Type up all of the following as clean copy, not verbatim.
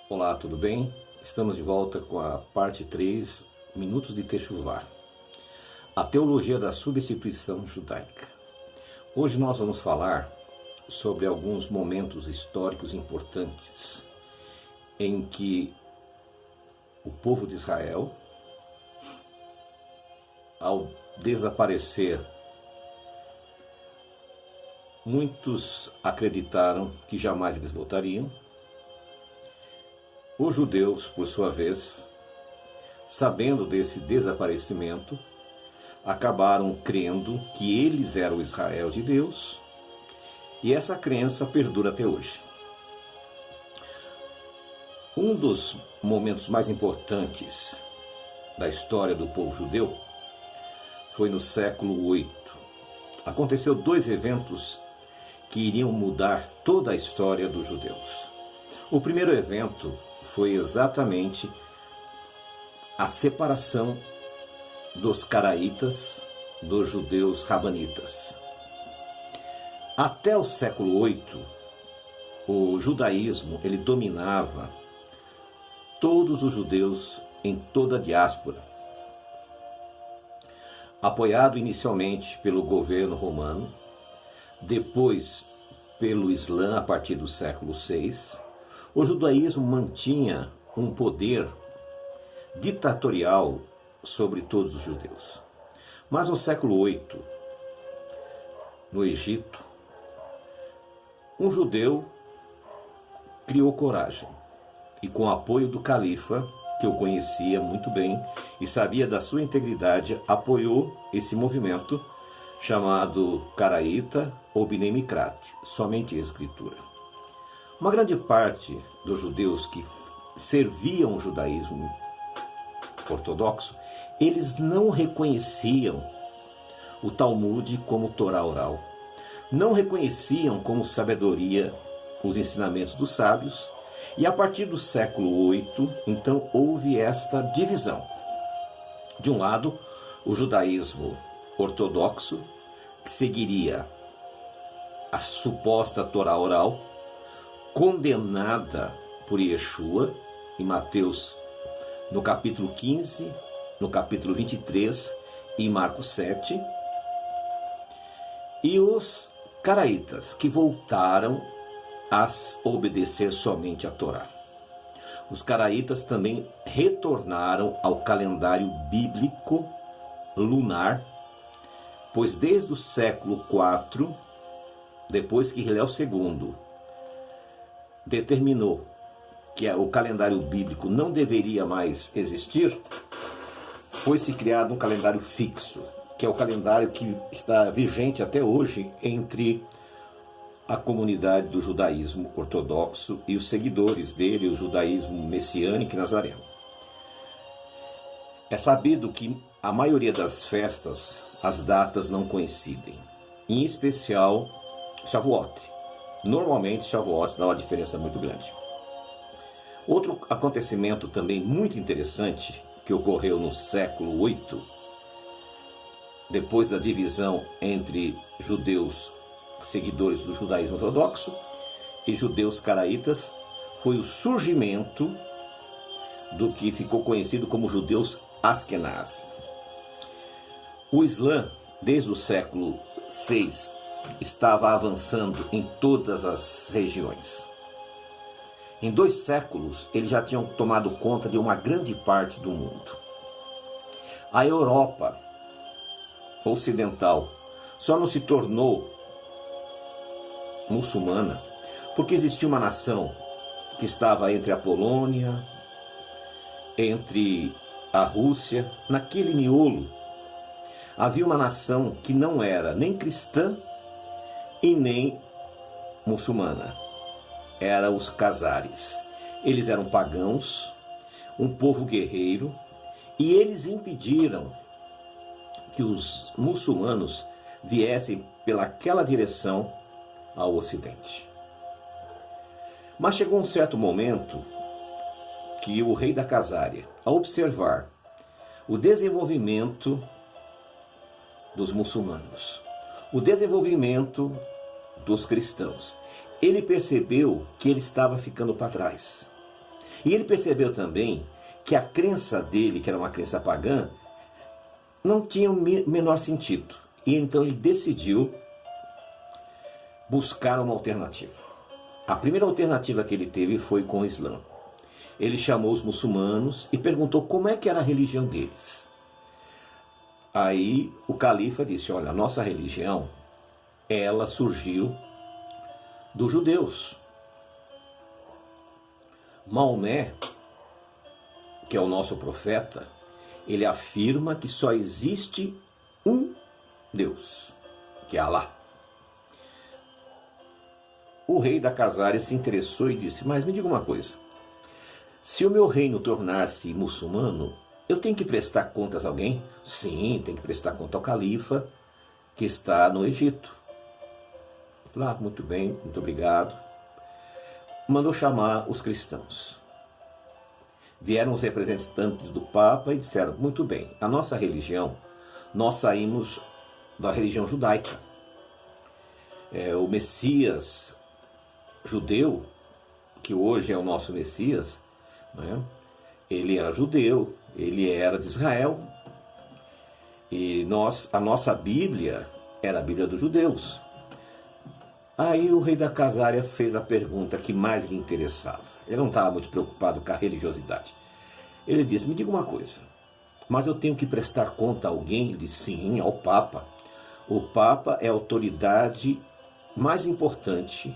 Olá, tudo bem? Estamos de volta com a parte 3, Minutos de Techuvá, a teologia da substituição judaica. Hoje nós vamos falar sobre alguns momentos históricos importantes em que o povo de Israel, ao desaparecer, muitos acreditaram que jamais eles voltariam. Os judeus, por sua vez, sabendo desse desaparecimento, acabaram crendo que eles eram o Israel de Deus, e essa crença perdura até hoje. Um dos momentos mais importantes da história do povo judeu foi no século VIII. Aconteceu dois eventos que iriam mudar toda a história dos judeus. O primeiro evento foi exatamente a separação dos caraítas dos judeus rabanitas. Até o século VIII, o judaísmo ele dominava todos os judeus em toda a diáspora, apoiado inicialmente pelo governo romano, depois pelo Islã a partir do século VI. O judaísmo mantinha um poder ditatorial sobre todos os judeus. Mas no século VIII, no Egito, um judeu criou coragem e, com o apoio do califa, que eu conhecia muito bem e sabia da sua integridade, apoiou esse movimento chamado Caraíta ou Bnei Mikrat, somente a escritura. Uma grande parte dos judeus que serviam o judaísmo ortodoxo, eles não reconheciam o Talmud como Torá oral, não reconheciam como sabedoria os ensinamentos dos sábios, e a partir do século VIII, então, houve esta divisão. De um lado, o judaísmo ortodoxo, que seguiria a suposta Torá oral, condenada por Yeshua, em Mateus, no capítulo 15, no capítulo 23 e em Marcos 7, e os caraítas, que voltaram a obedecer somente a Torá. Os caraítas também retornaram ao calendário bíblico lunar, pois desde o século IV, depois que Hilel II determinou que o calendário bíblico não deveria mais existir, foi-se criado um calendário fixo, que é o calendário que está vigente até hoje entre a comunidade do judaísmo ortodoxo e os seguidores dele, o judaísmo messiânico e nazareno. É sabido que a maioria das festas, as datas não coincidem, em especial Shavuot. Normalmente, Shavuot dá uma diferença muito grande. Outro acontecimento também muito interessante que ocorreu no século VIII, depois da divisão entre judeus seguidores do judaísmo ortodoxo e judeus caraítas, foi o surgimento do que ficou conhecido como judeus Askenazi. O Islã, desde o século VI, estava avançando em todas as regiões. Em 2 séculos, eles já tinham tomado conta de uma grande parte do mundo. A Europa ocidental só não se tornou muçulmana porque existia uma nação que estava entre a Polônia, entre a Rússia, naquele miolo. Havia uma nação que não era nem cristã e nem muçulmana. Eram os Khazares. Eles eram pagãos, um povo guerreiro, e eles impediram que os muçulmanos viessem pelaquela direção ao ocidente. Mas chegou um certo momento que o rei da Khazaria, ao observar o desenvolvimento dos muçulmanos, o desenvolvimento dos cristãos, ele percebeu que ele estava ficando para trás. E ele percebeu também que a crença dele, que era uma crença pagã, não tinha o menor sentido. E então ele decidiu buscar uma alternativa. A primeira alternativa que ele teve foi com o Islã. Ele chamou os muçulmanos e perguntou como é que era a religião deles. Aí o califa disse, olha, a nossa religião, ela surgiu dos judeus. Maomé, que é o nosso profeta, ele afirma que só existe um Deus, que é Alá. O rei da Casária se interessou e disse, mas me diga uma coisa, se o meu reino tornar-se muçulmano, eu tenho que prestar contas a alguém? Sim, tem que prestar conta ao califa que está no Egito. Eu falei, muito bem, muito obrigado. Mandou chamar os cristãos. Vieram os representantes do Papa e disseram, muito bem, a nossa religião, nós saímos da religião judaica. O Messias judeu, que hoje é o nosso Messias, né? Ele era judeu, ele era de Israel. E a nossa Bíblia era a Bíblia dos judeus. Aí o rei da Casária fez a pergunta que mais lhe interessava. Ele não estava muito preocupado com a religiosidade. Ele disse, me diga uma coisa, mas eu tenho que prestar conta a alguém? Ele disse, sim, ao Papa. O Papa é a autoridade mais importante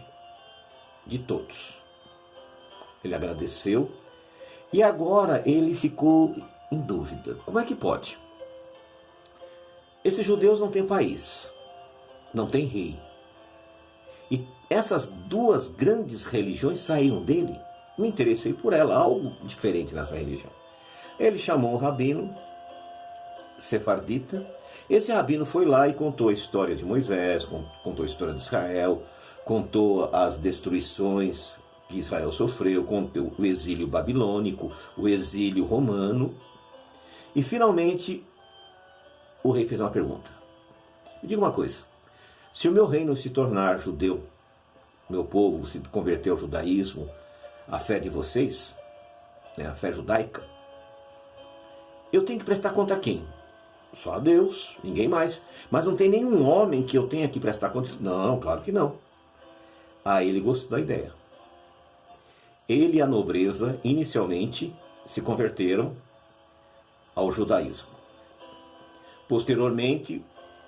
de todos. Ele agradeceu e agora ele ficou em dúvida. Como é que pode? Esses judeus não têm país, não têm rei. E essas duas grandes religiões saíram dele. Me interessei por ela, algo diferente nessa religião. Ele chamou um rabino sefardita. Esse rabino foi lá e contou a história de Moisés, contou a história de Israel, contou as destruições que Israel sofreu, contou o exílio babilônico, o exílio romano. E finalmente o rei fez uma pergunta. Me diga uma coisa, se o meu reino se tornar judeu, meu povo se converter ao judaísmo, a fé de vocês, né, a fé judaica, eu tenho que prestar conta a quem? Só a Deus, ninguém mais. Mas não tem nenhum homem que eu tenha que prestar conta? Não, claro que não. Aí ele gostou da ideia. Ele e a nobreza, inicialmente, se converteram ao judaísmo. Posteriormente,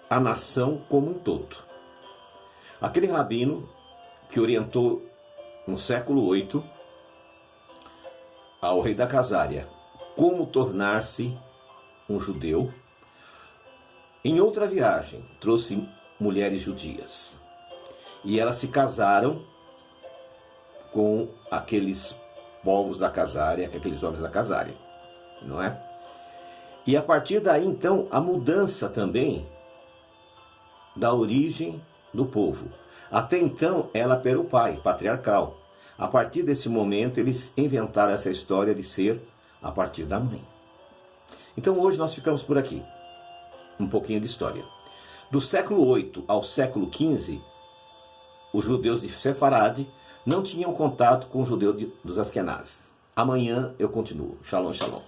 a nação como um todo. Aquele rabino que orientou no século VIII ao rei da Casária como tornar-se um judeu, em outra viagem trouxe mulheres judias e elas se casaram com aqueles povos da Casária, com aqueles homens da Casária, não é? E a partir daí então a mudança também da origem do povo. Até então ela era o pai, patriarcal. A partir desse momento eles inventaram essa história de ser a partir da mãe. Então hoje nós ficamos por aqui. Um pouquinho de história. Do século VIII ao século XV, os judeus de Sefarade não tinham contato com os judeus dos Askenazes. Amanhã eu continuo. Shalom, shalom.